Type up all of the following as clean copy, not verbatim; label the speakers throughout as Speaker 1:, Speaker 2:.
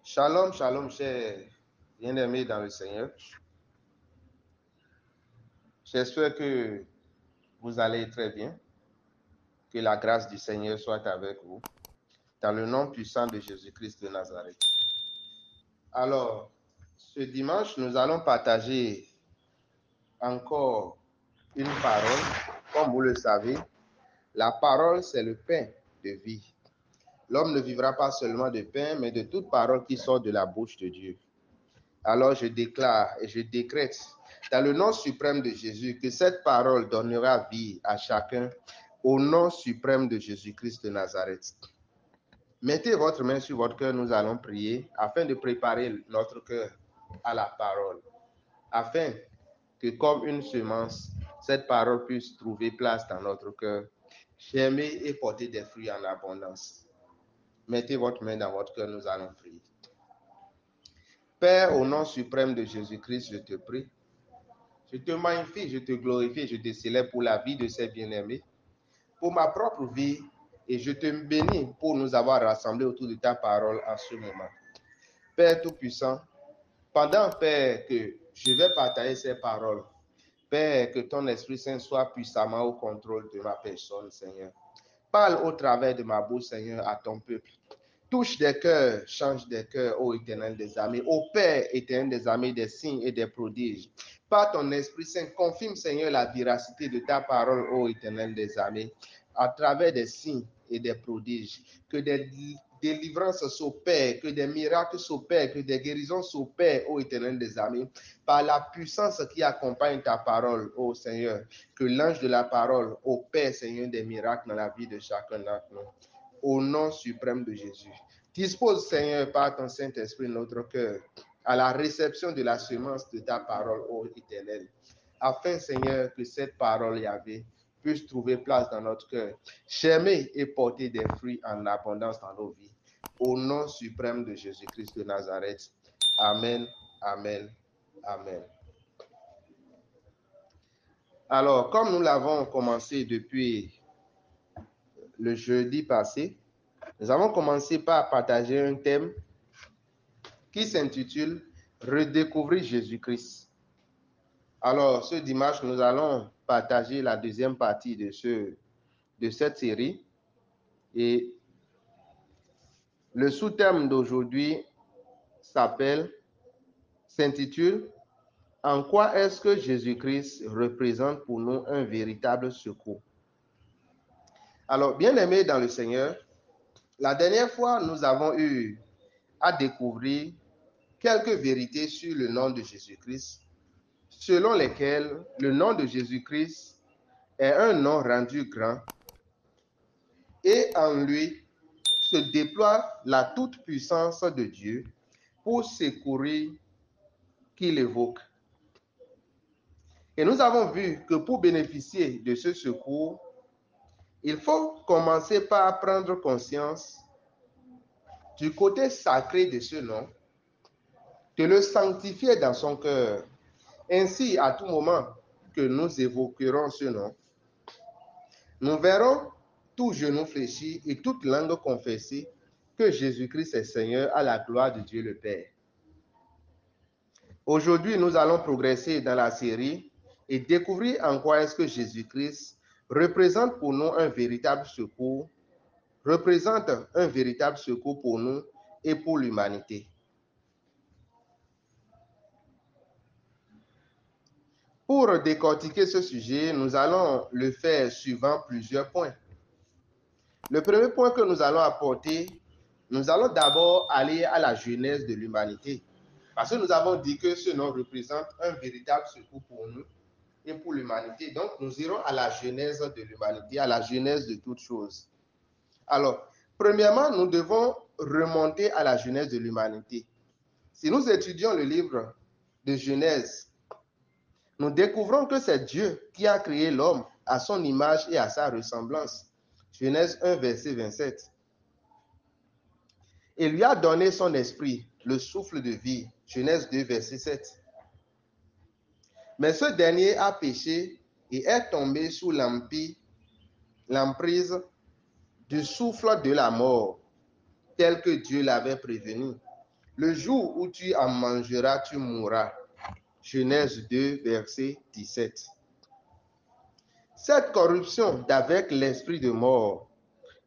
Speaker 1: Shalom, shalom, chers bien-aimés dans le Seigneur. J'espère que vous allez très bien. Que la grâce du Seigneur soit avec vous. Dans le nom puissant de Jésus-Christ de Nazareth. Alors, ce dimanche, nous allons partager encore une parole. Comme vous le savez, la parole, c'est le pain de vie. L'homme ne vivra pas seulement de pain, mais de toute parole qui sort de la bouche de Dieu. Alors je déclare et je décrète dans le nom suprême de Jésus que cette parole donnera vie à chacun au nom suprême de Jésus-Christ de Nazareth. Mettez votre main sur votre cœur, nous allons prier afin de préparer notre cœur à la parole, afin que comme une semence, cette parole puisse trouver place dans notre cœur, germer et porter des fruits en abondance. Mettez votre main dans votre cœur, nous allons prier. Père, au nom suprême de Jésus-Christ, je te prie. Je te magnifie, je te glorifie, je te célèbre pour la vie de ces bien-aimés, pour ma propre vie, et je te bénis pour nous avoir rassemblés autour de ta parole en ce moment. Père Tout-Puissant, pendant, Père, que je vais partager ces paroles, Père, que ton Esprit Saint soit puissamment au contrôle de ma personne, Seigneur. Parle au travers de ma bouche, Seigneur, à ton peuple. Touche des cœurs, change des cœurs, ô Éternel des armées, ô Père éternel des armées, des signes et des prodiges. Par ton Esprit Saint, confirme, Seigneur, la véracité de ta parole, ô Éternel des armées, à travers des signes et des prodiges. Que des délivrances s'opèrent, que des miracles s'opèrent, que des guérisons s'opèrent, ô Éternel des armées, par la puissance qui accompagne ta parole, ô Seigneur. Que l'ange de la parole opère, Seigneur, des miracles dans la vie de chacun d'entre nous. Au nom suprême de Jésus. Dispose, Seigneur, par ton Saint-Esprit, notre cœur à la réception de la semence de ta parole, ô Éternel. Afin, Seigneur, que cette parole, Yahvé, puisse trouver place dans notre cœur, germer et porter des fruits en abondance dans nos vies. Au nom suprême de Jésus-Christ de Nazareth. Amen, amen, amen. Alors, comme nous l'avons commencé depuis le jeudi passé, nous avons commencé par partager un thème qui s'intitule « Redécouvrir Jésus-Christ ». Alors, ce dimanche, nous allons partager la deuxième partie de cette série. Et le sous-thème d'aujourd'hui s'intitule « En quoi est-ce que Jésus-Christ représente pour nous un véritable secours ?» Alors, bien-aimés dans le Seigneur, la dernière fois, nous avons eu à découvrir quelques vérités sur le nom de Jésus-Christ, selon lesquelles le nom de Jésus-Christ est un nom rendu grand et en lui se déploie la toute-puissance de Dieu pour secourir qu'il évoque. Et nous avons vu que pour bénéficier de ce secours, il faut commencer par prendre conscience du côté sacré de ce nom, de le sanctifier dans son cœur. Ainsi, à tout moment que nous évoquerons ce nom, nous verrons tout genou fléchi et toute langue confesser que Jésus-Christ est Seigneur à la gloire de Dieu le Père. Aujourd'hui, nous allons progresser dans la série et découvrir en quoi est-ce que Jésus-Christ représente pour nous un véritable secours, pour nous et pour l'humanité. Pour décortiquer ce sujet, nous allons le faire suivant plusieurs points. Le premier point que nous allons apporter, nous allons d'abord aller à la genèse de l'humanité. Parce que nous avons dit que ce nom représente un véritable secours pour nous et pour l'humanité. Donc, nous irons à la genèse de l'humanité, à la genèse de toutes choses. Alors, premièrement, nous devons remonter à la genèse de l'humanité. Si nous étudions le livre de Genèse, nous découvrons que c'est Dieu qui a créé l'homme à son image et à sa ressemblance. Genèse 1, verset 27. Et lui a donné son esprit, le souffle de vie. Genèse 2, verset 7. Mais ce dernier a péché et est tombé sous l'emprise du souffle de la mort, tel que Dieu l'avait prévenu. Le jour où tu en mangeras, tu mourras. Genèse 2, verset 17. Cette corruption d'avec l'esprit de mort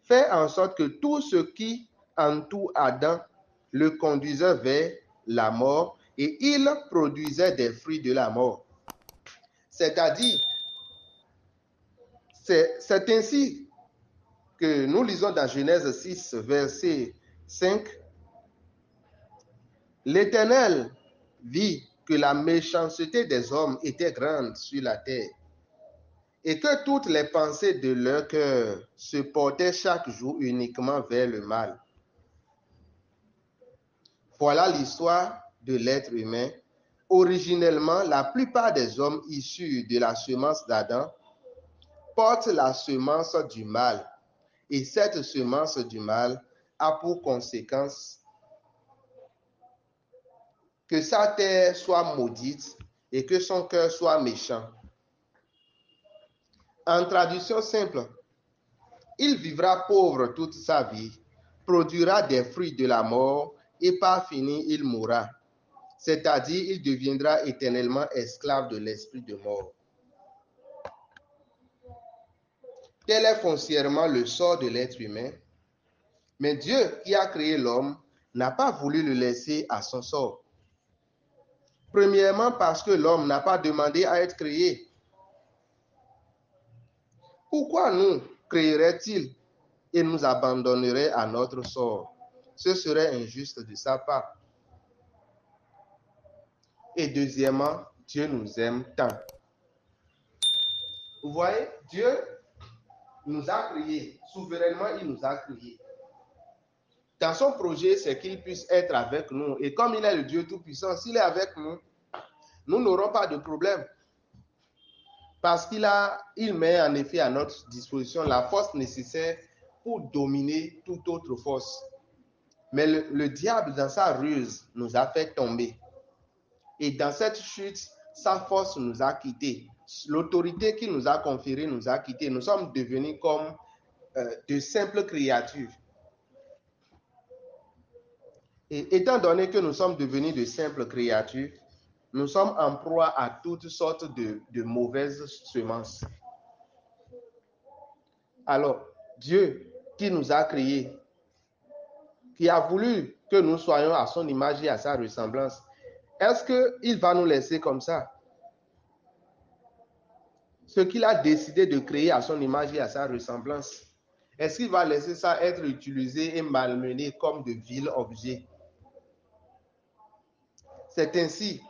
Speaker 1: fait en sorte que tout ce qui entoure Adam le conduisait vers la mort et il produisait des fruits de la mort. C'est-à-dire, c'est ainsi que nous lisons dans Genèse 6, verset 5, l'Éternel vit que la méchanceté des hommes était grande sur la terre et que toutes les pensées de leur cœur se portaient chaque jour uniquement vers le mal. Voilà l'histoire de l'être humain. Originellement, la plupart des hommes issus de la semence d'Adam portent la semence du mal. Et cette semence du mal a pour conséquence que sa terre soit maudite et que son cœur soit méchant. En traduction simple, il vivra pauvre toute sa vie, produira des fruits de la mort et par finir, il mourra. C'est-à-dire, il deviendra éternellement esclave de l'esprit de mort. Tel est foncièrement le sort de l'être humain. Mais Dieu qui a créé l'homme n'a pas voulu le laisser à son sort. Premièrement, parce que l'homme n'a pas demandé à être créé. Pourquoi nous créerait-il et nous abandonnerait à notre sort? Ce serait injuste de sa part. Et deuxièmement, Dieu nous aime tant. Vous voyez, Dieu nous a créés. Souverainement, il nous a créés. Dans son projet, c'est qu'il puisse être avec nous. Et comme il est le Dieu Tout-Puissant, s'il est avec nous, nous n'aurons pas de problème. Parce qu'il met en effet à notre disposition la force nécessaire pour dominer toute autre force. Mais le diable, dans sa ruse, nous a fait tomber. Et dans cette chute, sa force nous a quittés. L'autorité qu'il nous a conférée nous a quittés. Nous sommes devenus comme de simples créatures. Et étant donné que nous sommes devenus de simples créatures, nous sommes en proie à toutes sortes de mauvaises semences. Alors, Dieu qui nous a créés, qui a voulu que nous soyons à son image et à sa ressemblance, est-ce qu'il va nous laisser comme ça? Ce qu'il a décidé de créer à son image et à sa ressemblance, est-ce qu'il va laisser ça être utilisé et malmené comme de vils objets? C'est ainsi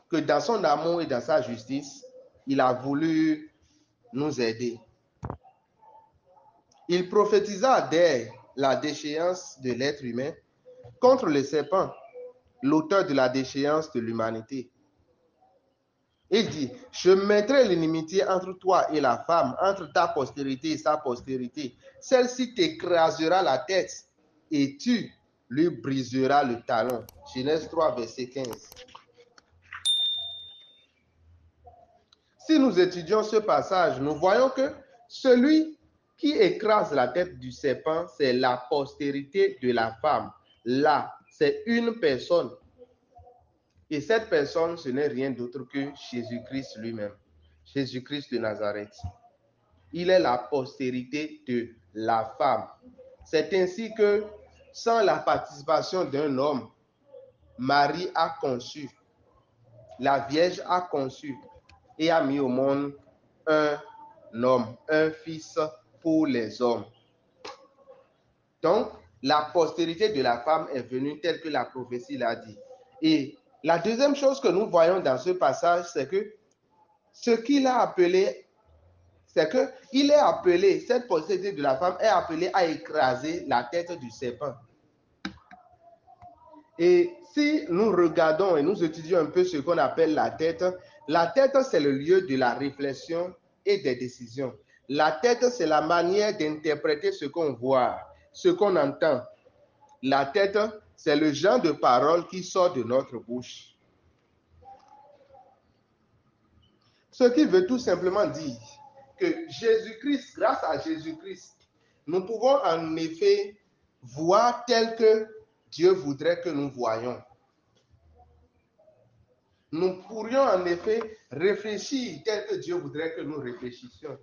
Speaker 1: que dans son amour et dans sa justice, il a voulu nous aider. Il prophétisa dès la déchéance de l'être humain contre le serpent, l'auteur de la déchéance de l'humanité. Il dit, je mettrai l'inimitié entre toi et la femme, entre ta postérité et sa postérité. Celle-ci t'écrasera la tête et tu lui briseras le talon. Genèse 3, verset 15. Si nous étudions ce passage, nous voyons que celui qui écrase la tête du serpent, c'est la postérité de la femme. Là, c'est une personne. Et cette personne, ce n'est rien d'autre que Jésus-Christ lui-même. Jésus-Christ de Nazareth. Il est la postérité de la femme. C'est ainsi que, sans la participation d'un homme, Marie a conçu, la Vierge a conçu et a mis au monde un homme, un fils pour les hommes. Donc, la postérité de la femme est venue telle que la prophétie l'a dit. Et la deuxième chose que nous voyons dans ce passage, c'est que ce qu'il a appelé, c'est qu'il est appelé, cette postérité de la femme est appelée à écraser la tête du serpent. Et si nous regardons et nous étudions un peu ce qu'on appelle la tête, c'est le lieu de la réflexion et des décisions. La tête, c'est la manière d'interpréter ce qu'on voit, ce qu'on entend. La tête, c'est le genre de parole qui sort de notre bouche. Ce qui veut tout simplement dire que Jésus-Christ, grâce à Jésus-Christ, nous pouvons en effet voir tel que Dieu voudrait que nous voyions. Nous pourrions en effet réfléchir tel que Dieu voudrait que nous réfléchissions.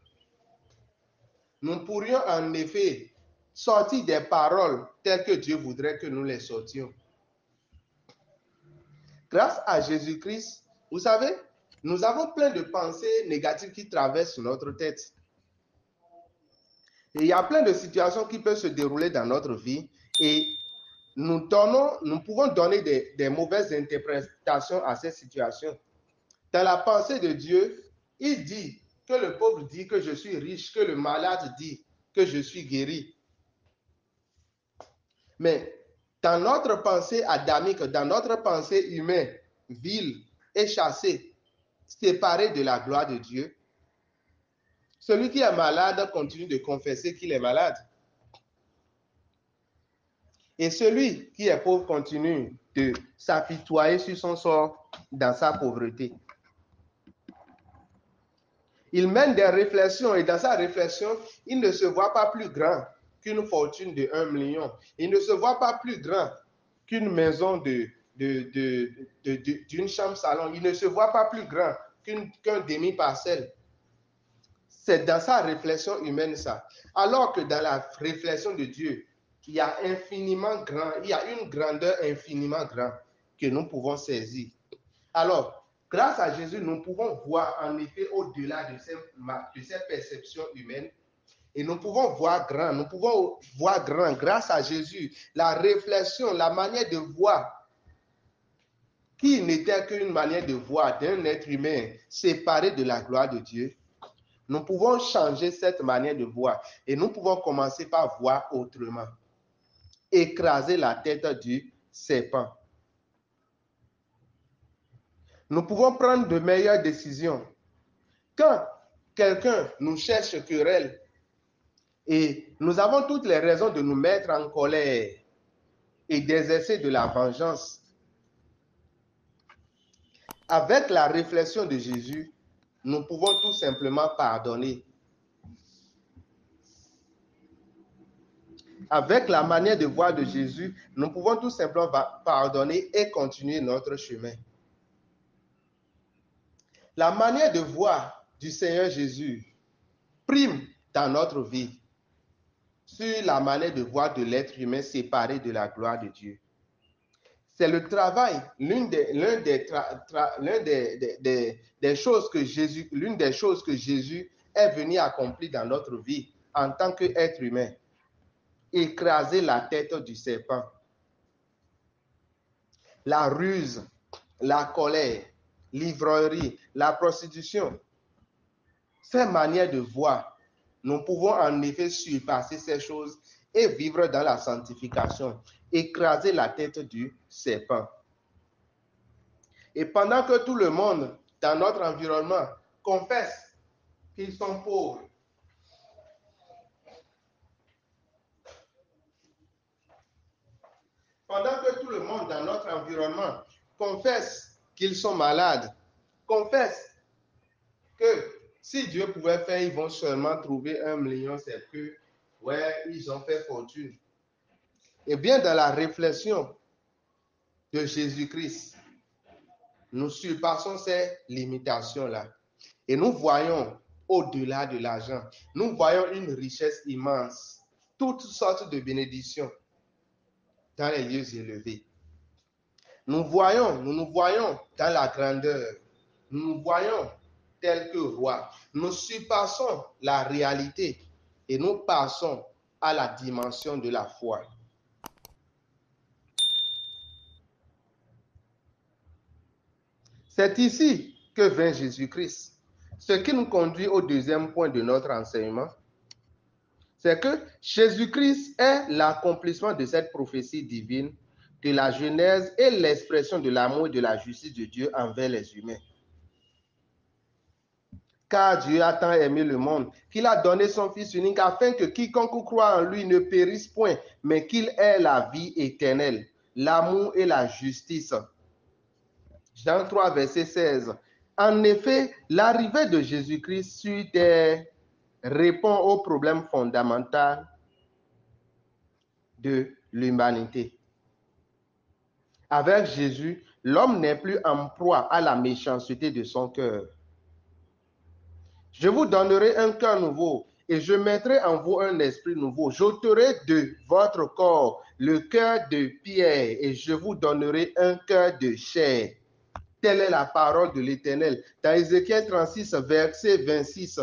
Speaker 1: Nous pourrions en effet sortir des paroles telles que Dieu voudrait que nous les sortions. Grâce à Jésus-Christ, vous savez, nous avons plein de pensées négatives qui traversent notre tête. Et il y a plein de situations qui peuvent se dérouler dans notre vie et nous pouvons donner des mauvaises interprétations à ces situations. Dans la pensée de Dieu, il dit que le pauvre dit que je suis riche, que le malade dit que je suis guéri. Mais dans notre pensée adamique, dans notre pensée humaine, vile et chassée, séparée de la gloire de Dieu, celui qui est malade continue de confesser qu'il est malade. Et celui qui est pauvre continue de s'apitoyer sur son sort dans sa pauvreté. Il mène des réflexions et dans sa réflexion, il ne se voit pas plus grand qu'une fortune de 1 million. Il ne se voit pas plus grand qu'une maison d'une chambre salon. Il ne se voit pas plus grand qu'un demi-parcelle. C'est dans sa réflexion humaine ça. Alors que dans la réflexion de Dieu, il y a infiniment grand, il y a une grandeur infiniment grande que nous pouvons saisir. Alors, grâce à Jésus, nous pouvons voir en effet au-delà de ces perceptions humaines et nous pouvons voir grand. Nous pouvons voir grand grâce à Jésus. La réflexion, la manière de voir qui n'était qu'une manière de voir d'un être humain séparé de la gloire de Dieu. Nous pouvons changer cette manière de voir et nous pouvons commencer par voir autrement. Écraser la tête du serpent. Nous pouvons prendre de meilleures décisions. Quand quelqu'un nous cherche querelle et nous avons toutes les raisons de nous mettre en colère et d'exercer de la vengeance, avec la réflexion de Jésus, nous pouvons tout simplement pardonner. Avec la manière de voir de Jésus, nous pouvons tout simplement pardonner et continuer notre chemin. La manière de voir du Seigneur Jésus prime dans notre vie sur la manière de voir de l'être humain séparé de la gloire de Dieu. C'est le travail, l'une des choses que Jésus est venu accomplir dans notre vie en tant qu'être humain. Écraser la tête du serpent. La ruse, la colère, l'ivrerie, la prostitution. Ces manières de voir, nous pouvons en effet surpasser ces choses et vivre dans la sanctification, écraser la tête du serpent. Et pendant que tout le monde dans notre environnement confesse qu'ils sont pauvres, pendant que tout le monde dans notre environnement confesse qu'ils sont malades, confesse que si Dieu pouvait faire, ils vont seulement trouver 1 million, c'est que, ouais, ils ont fait fortune. Et bien, dans la réflexion de Jésus-Christ, nous surpassons ces limitations-là. Et nous voyons au-delà de l'argent. Nous voyons une richesse immense, toutes sortes de bénédictions dans les lieux élevés. Nous nous voyons dans la grandeur. Nous voyons tel que roi. Nous surpassons la réalité et nous passons à la dimension de la foi. C'est ici que vient Jésus-Christ. Ce qui nous conduit au deuxième point de notre enseignement, c'est que Jésus-Christ est l'accomplissement de cette prophétie divine, de la Genèse et l'expression de l'amour et de la justice de Dieu envers les humains. Car Dieu a tant aimé le monde qu'il a donné son Fils unique afin que quiconque croit en lui ne périsse point, mais qu'il ait la vie éternelle, l'amour et la justice. Jean 3, verset 16. En effet, l'arrivée de Jésus-Christ sur terre répond au problème fondamental de l'humanité. Avec Jésus, l'homme n'est plus en proie à la méchanceté de son cœur. Je vous donnerai un cœur nouveau et je mettrai en vous un esprit nouveau. J'ôterai de votre corps le cœur de pierre et je vous donnerai un cœur de chair. Telle est la parole de l'Éternel. Dans Ézéchiel 36, verset 26.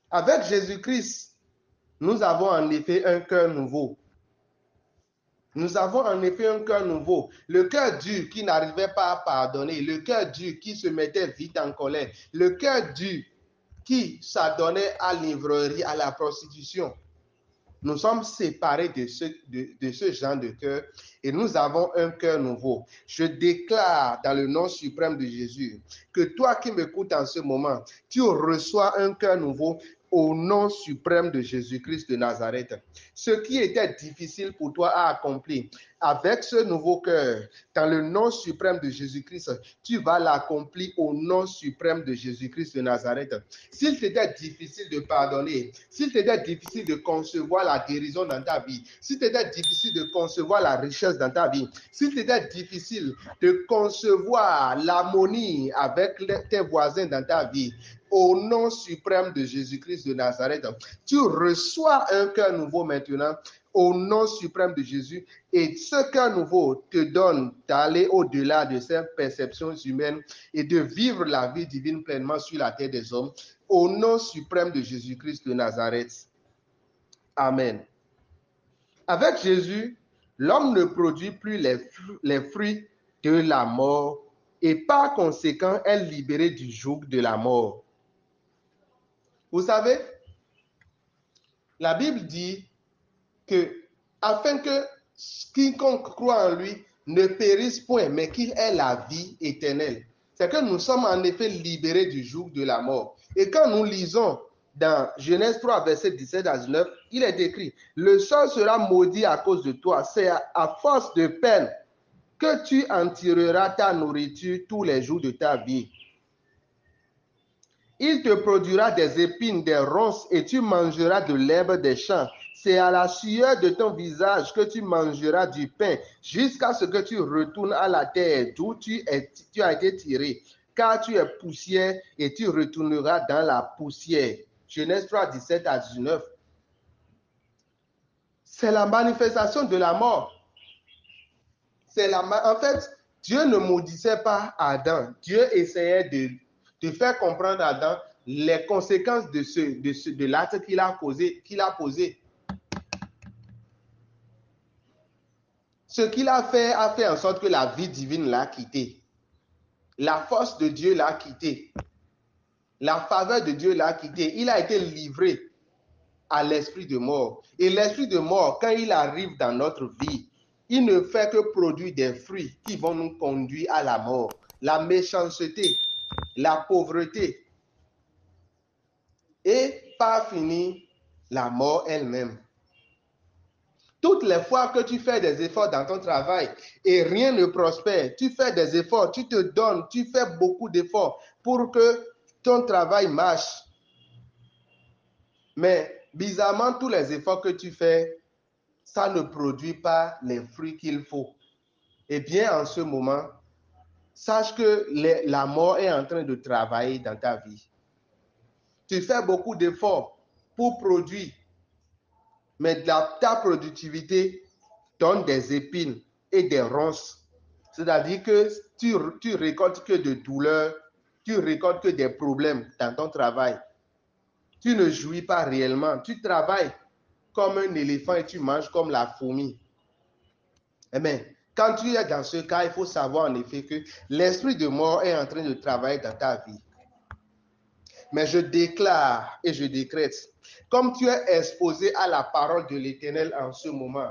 Speaker 1: Avec Jésus-Christ, nous avons en effet un cœur nouveau. Nous avons en effet un cœur nouveau. Le cœur dur qui n'arrivait pas à pardonner. Le cœur dur qui se mettait vite en colère. Le cœur dur qui s'adonnait à l'ivrerie, à la prostitution. Nous sommes séparés de ce genre de cœur et nous avons un cœur nouveau. Je déclare dans le nom suprême de Jésus que toi qui m'écoutes en ce moment, tu reçois un cœur nouveau au nom suprême de Jésus-Christ de Nazareth. Ce qui était difficile pour toi à accomplir, avec ce nouveau cœur, dans le nom suprême de Jésus-Christ, tu vas l'accomplir au nom suprême de Jésus-Christ de Nazareth. S'il t'était difficile de pardonner, s'il t'était difficile de concevoir la guérison dans ta vie, s'il t'était difficile de concevoir la richesse dans ta vie, s'il t'était difficile de concevoir l'harmonie avec tes voisins dans ta vie, au nom suprême de Jésus-Christ de Nazareth, tu reçois un cœur nouveau maintenant au nom suprême de Jésus et ce cœur nouveau te donne d'aller au-delà de ces perceptions humaines et de vivre la vie divine pleinement sur la terre des hommes au nom suprême de Jésus-Christ de Nazareth. Amen. Avec Jésus, l'homme ne produit plus les fruits de la mort et par conséquent est libéré du joug de la mort. Vous savez, la Bible dit que afin que quiconque croit en lui ne périsse point, mais qu'il ait la vie éternelle. C'est que nous sommes en effet libérés du joug de la mort. Et quand nous lisons dans Genèse 3, verset 17 à 19, il est écrit, le sol sera maudit à cause de toi. C'est à force de peine que tu en tireras ta nourriture tous les jours de ta vie. Il te produira des épines, des ronces, et tu mangeras de l'herbe des champs. C'est à la sueur de ton visage que tu mangeras du pain, jusqu'à ce que tu retournes à la terre d'où tu as été tiré. Car tu es poussière et tu retourneras dans la poussière. Genèse 3, 17 à 19. C'est la manifestation de la mort. En fait, Dieu ne maudissait pas Adam. Dieu essayait de faire comprendre à Adam les conséquences de l'acte qu'il a posé. Ce qu'il a fait en sorte que la vie divine l'a quitté. La force de Dieu l'a quitté. La faveur de Dieu l'a quitté. Il a été livré à l'esprit de mort. Et l'esprit de mort, quand il arrive dans notre vie, il ne fait que produire des fruits qui vont nous conduire à la mort. La méchanceté, la pauvreté et par finir, la mort elle-même. Toutes les fois que tu fais des efforts dans ton travail et rien ne prospère, tu fais des efforts, tu te donnes, tu fais beaucoup d'efforts pour que ton travail marche. Mais bizarrement, tous les efforts que tu fais, ça ne produit pas les fruits qu'il faut. Eh bien, en ce moment, sache que la mort est en train de travailler dans ta vie. Tu fais beaucoup d'efforts pour produire, mais ta productivité donne des épines et des ronces. C'est-à-dire que tu récoltes que de douleurs, tu récoltes que des problèmes dans ton travail. Tu ne jouis pas réellement. Tu travailles comme un éléphant et tu manges comme la fourmi. Amen. Quand tu es dans ce cas, il faut savoir en effet que l'esprit de mort est en train de travailler dans ta vie. Mais je déclare et je décrète, comme tu es exposé à la parole de l'Éternel en ce moment,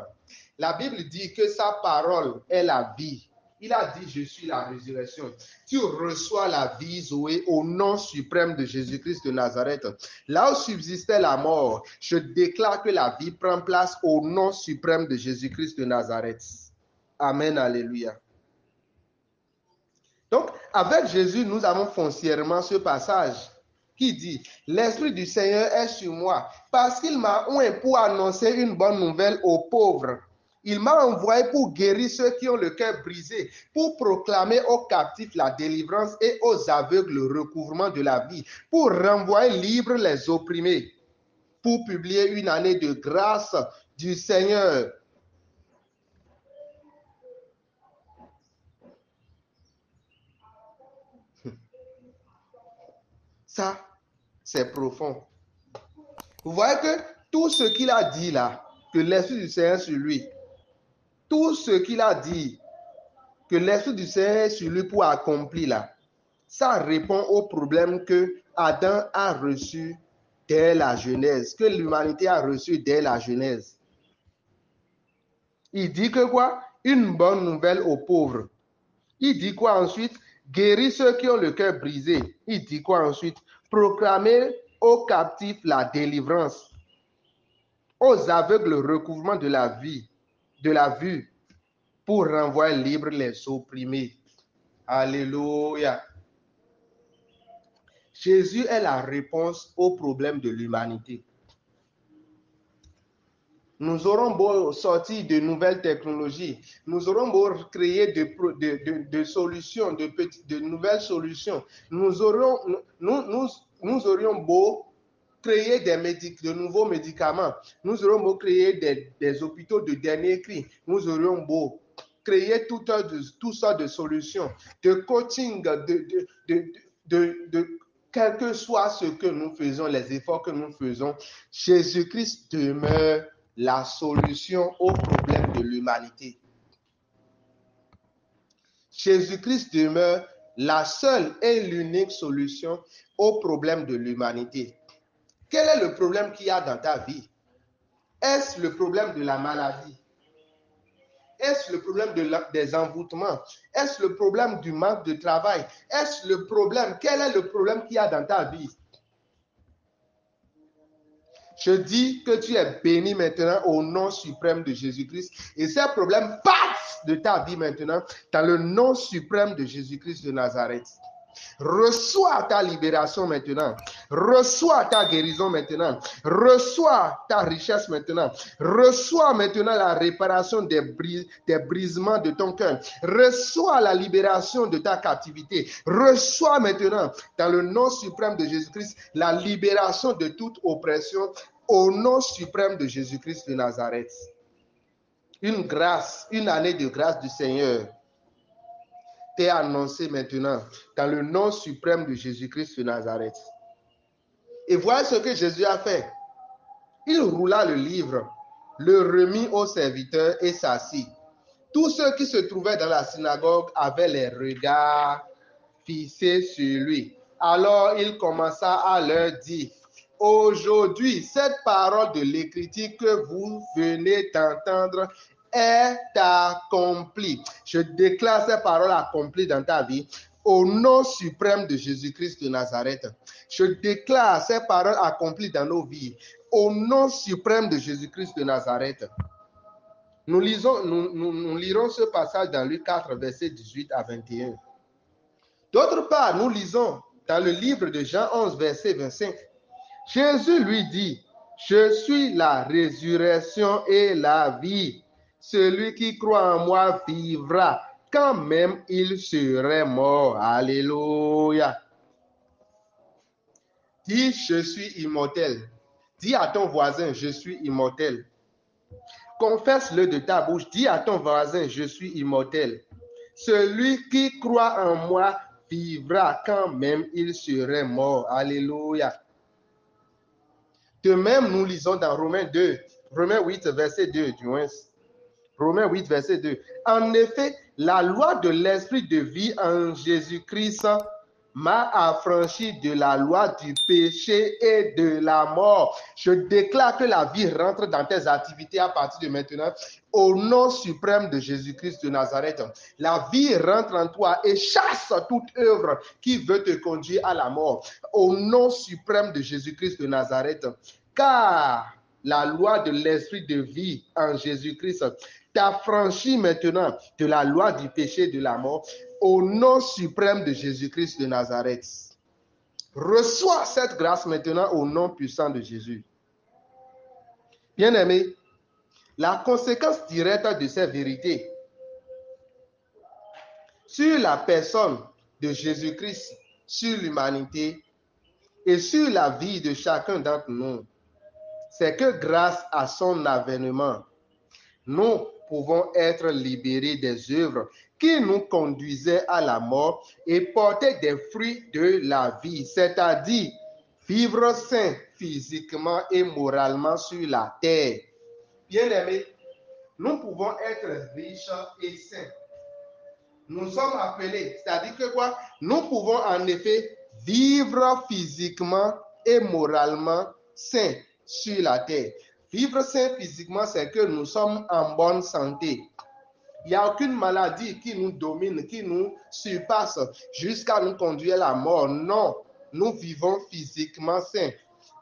Speaker 1: la Bible dit que sa parole est la vie. Il a dit, je suis la résurrection. Tu reçois la vie, Zoé, au nom suprême de Jésus-Christ de Nazareth. Là où subsistait la mort, je déclare que la vie prend place au nom suprême de Jésus-Christ de Nazareth. Amen, alléluia. Donc, avec Jésus, nous avons foncièrement ce passage qui dit, l'Esprit du Seigneur est sur moi parce qu'il m'a oint pour annoncer une bonne nouvelle aux pauvres. Il m'a envoyé pour guérir ceux qui ont le cœur brisé, pour proclamer aux captifs la délivrance et aux aveugles le recouvrement de la vie, pour renvoyer libres les opprimés, pour publier une année de grâce du Seigneur. Ça, c'est profond. Vous voyez que tout ce qu'il a dit là, que l'Esprit du Seigneur est sur lui, tout ce qu'il a dit, que l'Esprit du Seigneur est sur lui pour accomplir là, ça répond au problème que Adam a reçu dès la Genèse, que l'humanité a reçu dès la Genèse. Il dit que quoi? Une bonne nouvelle aux pauvres. Il dit quoi ensuite? Guérir ceux qui ont le cœur brisé. Il dit quoi ensuite? Proclamer aux captifs la délivrance, aux aveugles le recouvrement de la vie, de la vue, pour renvoyer libres les opprimés. Alléluia. Jésus est la réponse aux problèmes de l'humanité. Nous aurons beau sortir de nouvelles technologies, nous aurons beau créer de solutions, de nouvelles solutions, nous aurions beau créer de nouveaux médicaments, nous aurions beau créer des hôpitaux de dernier cri, nous aurions beau créer toutes sortes de solutions, de coaching, quel que soit ce que nous faisons, les efforts que nous faisons, Jésus-Christ demeure la solution aux problèmes de l'humanité. Jésus-Christ demeure la seule et l'unique solution aux problèmes de l'humanité. Quel est le problème qu'il y a dans ta vie? Est-ce le problème de la maladie? Est-ce le problème des envoûtements? Est-ce le problème du manque de travail? Est-ce le problème? Quel est le problème qu'il y a dans ta vie? Je dis que tu es béni maintenant au nom suprême de Jésus-Christ et ces problèmes partent de ta vie maintenant dans le nom suprême de Jésus-Christ de Nazareth. Reçois ta libération maintenant. Reçois ta guérison maintenant. Reçois ta richesse maintenant. Reçois maintenant la réparation des brisements de ton cœur. Reçois la libération de ta captivité. Reçois maintenant, dans le nom suprême de Jésus-Christ, la libération de toute oppression au nom suprême de Jésus-Christ de Nazareth. Une grâce, une année de grâce du Seigneur t'est annoncé maintenant dans le nom suprême de Jésus-Christ de Nazareth. Et voilà ce que Jésus a fait. Il roula le livre, le remit au serviteur et s'assit. Tous ceux qui se trouvaient dans la synagogue avaient les regards fixés sur lui. Alors il commença à leur dire: aujourd'hui, cette parole de l'Écriture que vous venez d'entendre est accomplie. Je déclare ces paroles accomplies dans ta vie au nom suprême de Jésus-Christ de Nazareth. Je déclare ces paroles accomplies dans nos vies au nom suprême de Jésus-Christ de Nazareth. Nous lirons ce passage dans Luc 4, versets 18 à 21. D'autre part, nous lisons dans le livre de Jean 11, verset 25. Jésus lui dit: je suis la résurrection et la vie. Celui qui croit en moi vivra, quand même il serait mort. Alléluia. Dis: je suis immortel. Dis à ton voisin: je suis immortel. Confesse-le de ta bouche. Dis à ton voisin: je suis immortel. Celui qui croit en moi vivra, quand même il serait mort. Alléluia. De même, nous lisons dans Romains 8, verset 2, du moins. Romains 8, verset 2. En effet, la loi de l'esprit de vie en Jésus-Christ m'a affranchi de la loi du péché et de la mort. Je déclare que la vie rentre dans tes activités à partir de maintenant. Au nom suprême de Jésus-Christ de Nazareth, la vie rentre en toi et chasse toute œuvre qui veut te conduire à la mort. Au nom suprême de Jésus-Christ de Nazareth, car la loi de l'esprit de vie en Jésus-Christ t'affranchit maintenant de la loi du péché et de la mort. Au nom suprême de Jésus-Christ de Nazareth. Reçois cette grâce maintenant au nom puissant de Jésus. Bien-aimé, La conséquence directe de ces vérités sur la personne de Jésus-Christ, sur l'humanité et sur la vie de chacun d'entre nous, c'est que grâce à son avènement, nous pouvons être libérés des œuvres qui nous conduisaient à la mort et porter des fruits de la vie, c'est-à-dire vivre sain physiquement et moralement sur la terre. Bien-aimés, nous pouvons être riches et sains. Nous sommes appelés, c'est-à-dire que quoi? Nous pouvons en effet vivre physiquement et moralement sains sur la terre. Vivre sain physiquement, c'est que nous sommes en bonne santé. Il n'y a aucune maladie qui nous domine, qui nous surpasse jusqu'à nous conduire à la mort. Non, nous vivons physiquement sains.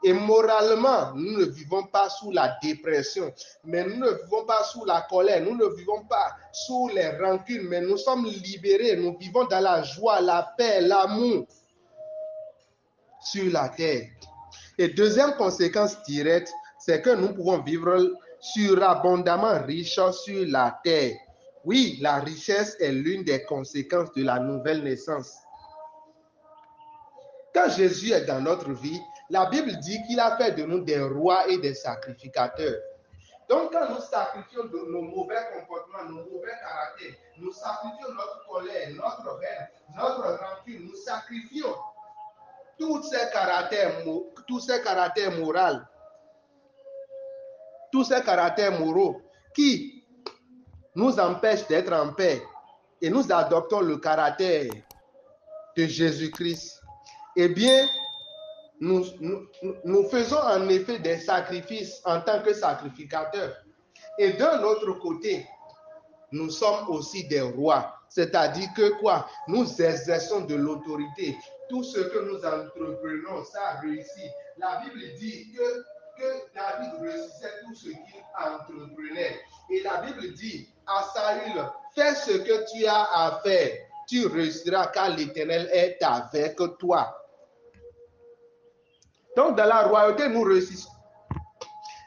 Speaker 1: Et moralement, nous ne vivons pas sous la dépression, mais nous ne vivons pas sous la colère, nous ne vivons pas sous les rancunes, mais nous sommes libérés, nous vivons dans la joie, la paix, l'amour sur la terre. Et deuxième conséquence directe, c'est que nous pouvons vivre surabondamment riches sur la terre. Oui, la richesse est l'une des conséquences de la nouvelle naissance. Quand Jésus est dans notre vie, la Bible dit qu'il a fait de nous des rois et des sacrificateurs. Donc, quand nous sacrifions de nos mauvais comportements, nos mauvais caractères, nous sacrifions notre colère, notre haine, notre rancune, nous sacrifions tous ces caractères moraux qui nous empêchent d'être en paix et nous adoptons le caractère de Jésus-Christ. Eh bien, nous faisons en effet des sacrifices en tant que sacrificateurs. Et d'un autre côté, nous sommes aussi des rois. C'est-à-dire que quoi? Nous exerçons de l'autorité. Tout ce que nous entreprenons, ça réussit. La Bible dit que David réussissait tout ce qu'il entreprenait. Et la Bible dit à Saül, fais ce que tu as à faire. Tu réussiras car l'Éternel est avec toi. Donc, dans la royauté, nous réussissons.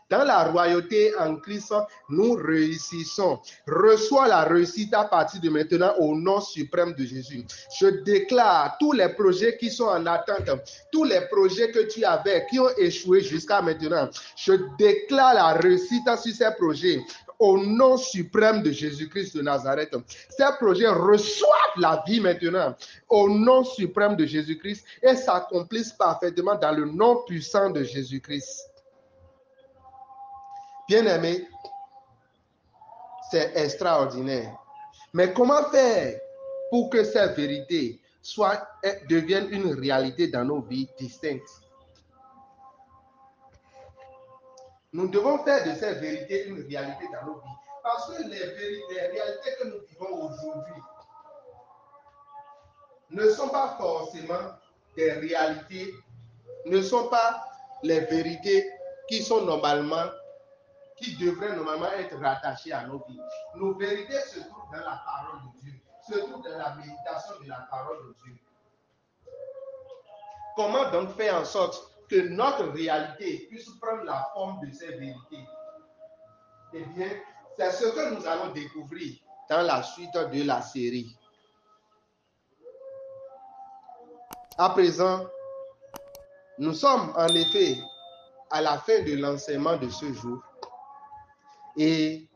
Speaker 1: Dans la royauté en Christ, nous réussissons. Reçois la réussite à partir de maintenant au nom suprême de Jésus. Je déclare tous les projets qui sont en attente, tous les projets que tu avais, qui ont échoué jusqu'à maintenant. Je déclare la réussite sur ces projets. Au nom suprême de Jésus-Christ de Nazareth. Ces projets reçoivent la vie maintenant au nom suprême de Jésus-Christ et s'accomplissent parfaitement dans le nom puissant de Jésus-Christ. Bien-aimés, c'est extraordinaire. Mais comment faire pour que ces vérités deviennent une réalité dans nos vies distinctes? Nous devons faire de ces vérités une réalité dans nos vies. Parce que les réalités que nous vivons aujourd'hui ne sont pas forcément des réalités, ne sont pas les vérités qui devraient normalement être rattachées à nos vies. Nos vérités se trouvent dans la parole de Dieu, se trouvent dans la méditation de la parole de Dieu. Comment donc faire en sorte que notre réalité puisse prendre la forme de ces vérités? Eh bien, c'est ce que nous allons découvrir dans la suite de la série. À présent, nous sommes en effet à la fin de l'enseignement de ce jour et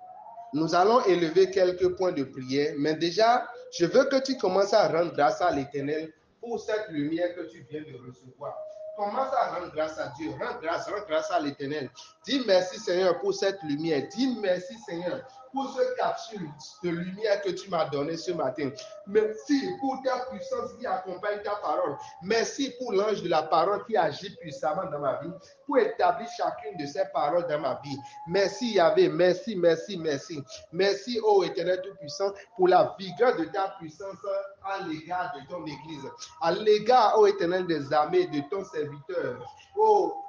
Speaker 1: nous allons élever quelques points de prière, mais déjà, je veux que tu commences à rendre grâce à l'Éternel pour cette lumière que tu viens de recevoir. Commence à rendre grâce à Dieu, rends grâce à l'Éternel. Dis merci Seigneur pour cette lumière. Dis merci Seigneur pour ce capsule de lumière que tu m'as donné ce matin. Merci pour ta puissance qui accompagne ta parole. Merci pour l'ange de la parole qui agit puissamment dans ma vie, pour établir chacune de ces paroles dans ma vie. Merci Yahvé, merci, merci, merci. Merci, ô Éternel Tout-Puissant, pour la vigueur de ta puissance à l'égard de ton Église, à l'égard, ô Éternel des armées, de ton serviteur,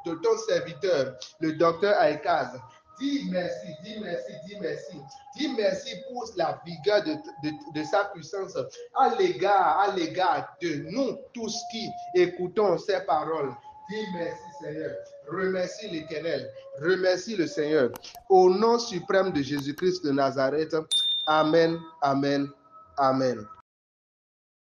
Speaker 1: de ton serviteur, le docteur Aïkaz. Dis merci, dis merci, dis merci. Dis merci pour la vigueur de sa puissance à l'égard de nous tous qui écoutons ces paroles. Dis merci Seigneur. Remercie l'Éternel. Remercie le Seigneur. Au nom suprême de Jésus-Christ de Nazareth. Amen, amen, amen.